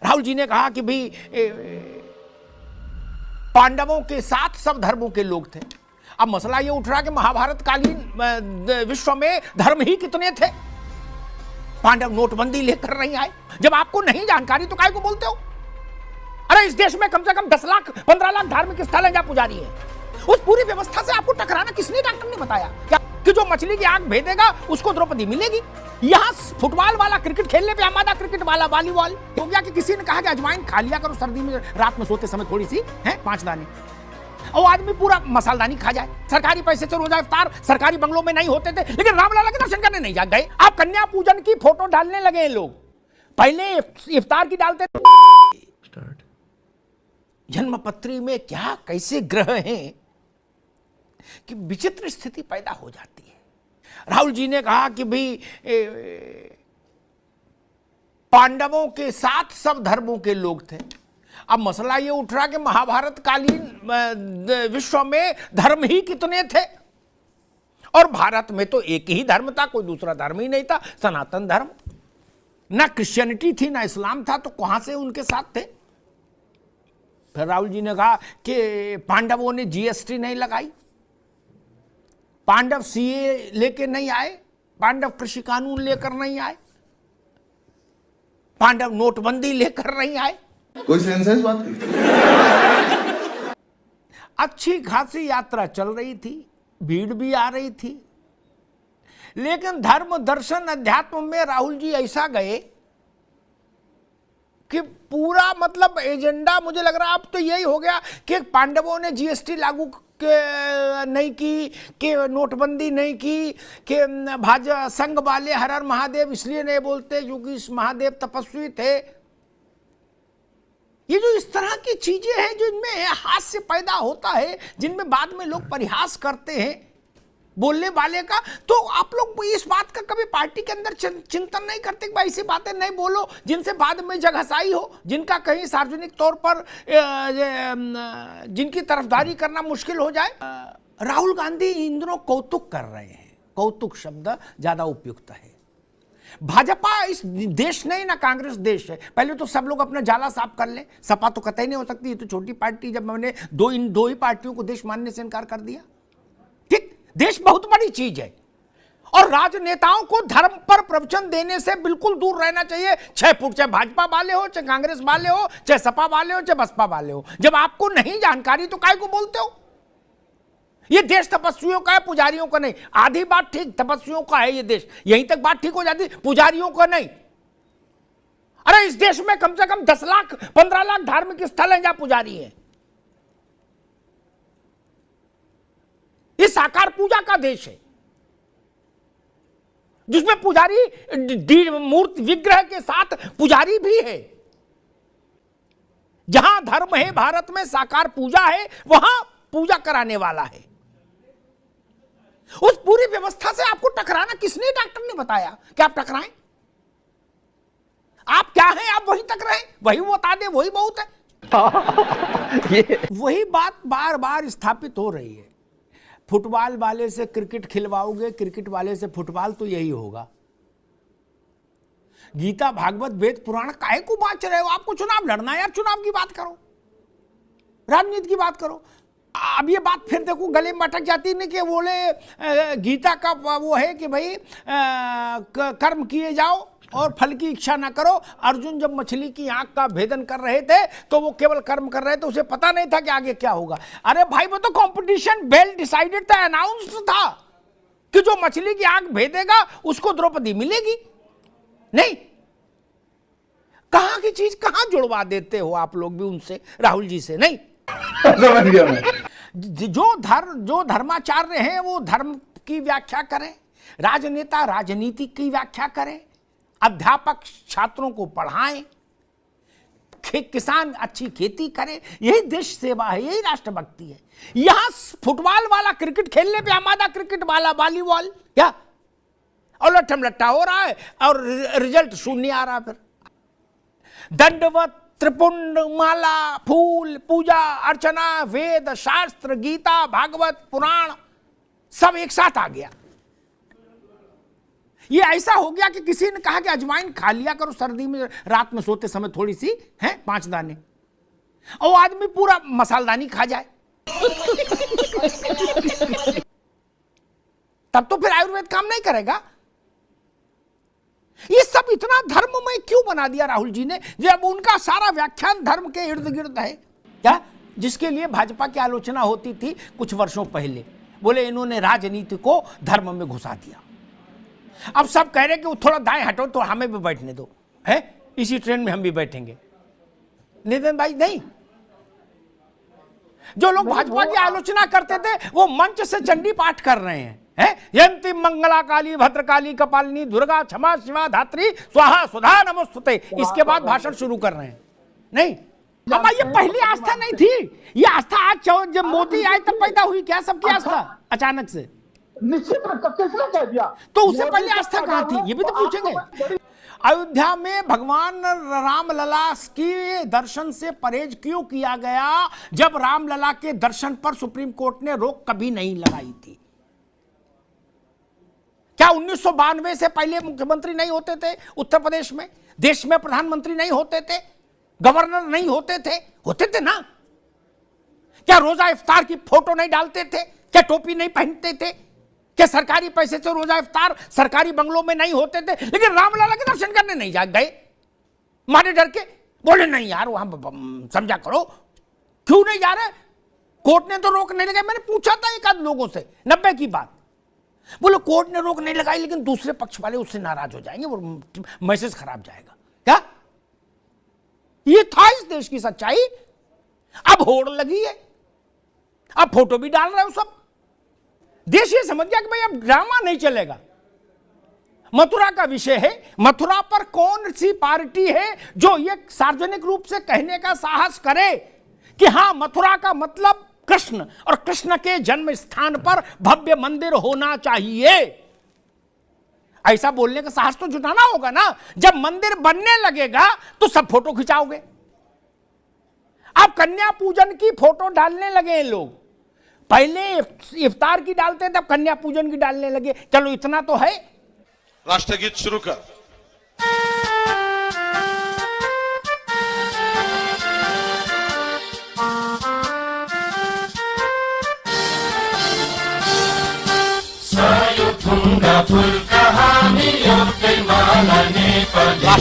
राहुल जी ने कहा कि भाई पांडवों के साथ सब धर्मों के लोग थे। अब मसला ये उठ रहा कि महाभारत कालीन विश्व में धर्म ही कितने थे। पांडव नोटबंदी लेकर नहीं आए। जब आपको नहीं जानकारी तो काहे को बोलते हो? अरे इस देश में कम से कम 10 लाख 15 लाख धार्मिक स्थल हैं जहां पुजारी है। उस पूरी व्यवस्था से आपको टकराना किसने, डॉक्टर ने बताया क्या कि जो मछली की आंख भेदेगा उसको द्रौपदी मिलेगी? यहाँ फुटबॉल वाला क्रिकेट खेलने पे आमादा, क्रिकेट वाला वॉलीबॉल हो गया कि किसी ने कहा कि अजवाइन खा लिया करो सर्दी में, रात में सोते समय थोड़ी सी है 5 दाने, और आदमी पूरा मसालदानी खा जाए। सरकारी पैसे से रोजा इफ्तार सरकारी बंगलों में नहीं होते थे, लेकिन रामलला के दर्शन करने नहीं जा गए। आप कन्या पूजन की फोटो डालने लगे हैं लोग, पहले इफ्तार की डालते थे। जन्मपत्री में क्या कैसे ग्रह हैं कि विचित्र स्थिति पैदा हो जाती है। राहुल जी ने कहा कि भाई पांडवों के साथ सब धर्मों के लोग थे। अब मसला ये उठ रहा कि महाभारत कालीन विश्व में धर्म ही कितने थे, और भारत में तो एक ही धर्म था, कोई दूसरा धर्म ही नहीं था, सनातन धर्म। ना क्रिश्चियनिटी थी ना इस्लाम था, तो कहां से उनके साथ थे? फिर राहुल जी ने कहा कि पांडवों ने जीएसटी नहीं लगाई, पांडव सीए लेके नहीं आए, पांडव कृषि कानून लेकर नहीं आए, पांडव नोटबंदी लेकर नहीं आए। कोई सेंस है इस बात की? अच्छी खासी यात्रा चल रही थी, भीड़ भी आ रही थी, लेकिन धर्म दर्शन अध्यात्म में राहुल जी ऐसा गए कि पूरा मतलब एजेंडा मुझे लग रहा अब तो यही हो गया कि पांडवों ने जीएसटी लागू नहीं की, कि नोटबंदी नहीं की, कि भाजपा संघ वाले हर हर महादेव इसलिए नहीं बोलते क्योंकि इस महादेव तपस्वी थे। ये जो इस तरह की चीजें हैं जो इनमें हास्य पैदा होता है, जिनमें बाद में लोग परिहास करते हैं बोलने वाले का, तो आप लोग इस बात का कभी पार्टी के अंदर चिंतन नहीं करते कि भाई ऐसी बातें नहीं बोलो जिनसे बाद में जगहसाई हो, जिनका कहीं सार्वजनिक तौर पर जिनकी तरफदारी करना मुश्किल हो जाए। राहुल गांधी इन दिनों कौतुक कर रहे हैं, कौतुक शब्द ज्यादा उपयुक्त है। भाजपा इस देश नहीं ना कांग्रेस देश है। पहले तो सब लोग अपना जाला साफ कर ले, सपा तो कतई नहीं हो सकती, ये तो छोटी पार्टी। जब मैंने दो ही पार्टियों को देश मानने से इनकार कर दिया, ठीक, देश बहुत बड़ी चीज है, और राजनेताओं को धर्म पर प्रवचन देने से बिल्कुल दूर रहना चाहिए। 6 फुट, चाहे भाजपा वाले हो, चाहे कांग्रेस वाले हो, चाहे सपा वाले हो, चाहे बसपा वाले हो। जब आपको नहीं जानकारी तो काहे को बोलते हो? ये देश तपस्वियों का है, पुजारियों का नहीं। आधी बात ठीक, तपस्वियों का है ये देश, यहीं तक बात ठीक हो जाती, पुजारियों का नहीं। अरे इस देश में कम से कम 10 लाख 15 लाख धार्मिक स्थल हैं जहां पुजारी है। ये साकार पूजा का देश है, जिसमें पुजारी मूर्ति विग्रह के साथ पुजारी भी है। जहां धर्म है भारत में, साकार पूजा है, वहां पूजा कराने वाला है। उस पूरी व्यवस्था से आपको टकराना किसने, डॉक्टर ने बताया कि आप टकराएं? आप क्या हैं? आप वहीं तक रहे, वही बता दे, वही बहुत है। वही बात बार बार स्थापित हो रही है। फुटबॉल वाले से क्रिकेट खिलवाओगे, क्रिकेट वाले से फुटबॉल, तो यही होगा। गीता भागवत वेद पुराण काहे को बात रहे हो? आपको चुनाव लड़ना है यार, चुनाव की बात करो, राजनीति की बात करो। अब ये बात फिर देखो गले में अटक जाती नहीं कि बोले गीता का वो है कि भाई कर्म किए जाओ और फल की इच्छा ना करो। अर्जुन जब मछली की आंख का भेदन कर रहे थे तो वो केवल कर्म कर रहे थे, उसे पता नहीं था कि आगे क्या होगा। अरे भाई वो तो कंपटीशन वेल डिसाइडेड था, अनाउंस्ड था कि जो मछली की आंख भेदेगा उसको द्रौपदी मिलेगी। नहीं, कहां की चीज कहां जुड़वा देते हो आप लोग भी उनसे, राहुल जी से नहीं। समझ गया मैं। जो धर्माचार्य हैं वो धर्म की व्याख्या करें, राजनेता राजनीति की व्याख्या करें, अध्यापक छात्रों को पढ़ाएं, किसान अच्छी खेती करें। यही देश सेवा है, यही राष्ट्रभक्ति है। यहां फुटबॉल वाला क्रिकेट खेलने पे आमादा, क्रिकेट वाला वॉलीबॉल क्या, और लट्ठम लट्टा हो रहा है और रिजल्ट शून्य आ रहा है। फिर दंडवत, त्रिपुंड, माला, फूल, पूजा अर्चना, वेद शास्त्र, गीता भागवत पुराण सब एक साथ आ गया। ये ऐसा हो गया कि किसी ने कहा कि अजवाइन खा लिया करो सर्दी में, रात में सोते समय थोड़ी सी है 5 दाने, और आदमी पूरा मसालदानी खा जाए। तब तो फिर आयुर्वेद काम नहीं करेगा। ये सब इतना धर्ममय क्यों बना दिया राहुल जी ने, जब उनका सारा व्याख्यान धर्म के इर्द गिर्द है क्या, जिसके लिए भाजपा की आलोचना होती थी कुछ वर्षों पहले। बोले इन्होंने राजनीति को धर्म में घुसा दिया। अब सब कह रहे कि थोड़ा दाएं हटो तो हमें भी बैठने दो, है इसी ट्रेन में हम भी बैठेंगे। नितिन भाई नहीं, जो लोग भाजपा की आलोचना करते थे वो मंच से चंडी पाठ कर रहे हैं, यंती मंगला काली भद्रकाली कपालिनी दुर्गा क्षमा शिवा धात्री स्वाहा सुधा नमोस्तुते, इसके बाद भाषण शुरू कर रहे हैं। नहीं, अब ये पहली आस्था नहीं थी, ये आस्था आज जब मोदी आए तब पैदा हुई क्या सबकी आस्था अचानक से? निश्चित किसने कह दिया? तो उससे पहले आस्था कहां थी, ये भी तो पूछेंगे। अयोध्या में भगवान रामलला के दर्शन से परहेज क्यों किया गया, जब रामलला के दर्शन पर सुप्रीम कोर्ट ने रोक कभी नहीं लगाई थी? क्या 1992 से पहले मुख्यमंत्री नहीं होते थे उत्तर प्रदेश में, देश में प्रधानमंत्री नहीं होते थे, गवर्नर नहीं होते थे? होते थे ना। क्या रोजा इफ्तार की फोटो नहीं डालते थे? क्या टोपी नहीं पहनते थे? क्या सरकारी पैसे से रोजा इफ्तार सरकारी बंगलों में नहीं होते थे? लेकिन रामलला के दर्शन करने नहीं जा गए, मारे डर के। बोले नहीं यार वहां समझा करो, क्यों नहीं जा रहे? कोर्ट ने तो रोक नहीं लगाई। मैंने पूछा था एक आध लोगों से 90 की बात, बोलो कोर्ट ने रोक नहीं लगाई लेकिन दूसरे पक्ष वाले उससे नाराज हो जाएंगे, वो मैसेज खराब जाएगा। क्या ये था इस देश की सच्चाई? अब होड़ लगी है, अब फोटो भी डाल रहे हो सब। देश ये समझ गया कि भाई अब ड्रामा नहीं चलेगा। मथुरा का विषय है, मथुरा पर कौन सी पार्टी है जो ये सार्वजनिक रूप से कहने का साहस करे कि हां मथुरा का मतलब कृष्ण, और कृष्ण के जन्म स्थान पर भव्य मंदिर होना चाहिए। ऐसा बोलने का साहस तो जुटाना होगा ना। जब मंदिर बनने लगेगा तो सब फोटो खिंचाओगे। अब कन्या पूजन की फोटो डालने लगे हैं लोग, पहले इफ्तार की डालते थे, अब कन्या पूजन की डालने लगे। चलो इतना तो है। राष्ट्रगीत शुरू कर। Saya tunggah full kami yang kemana ne pada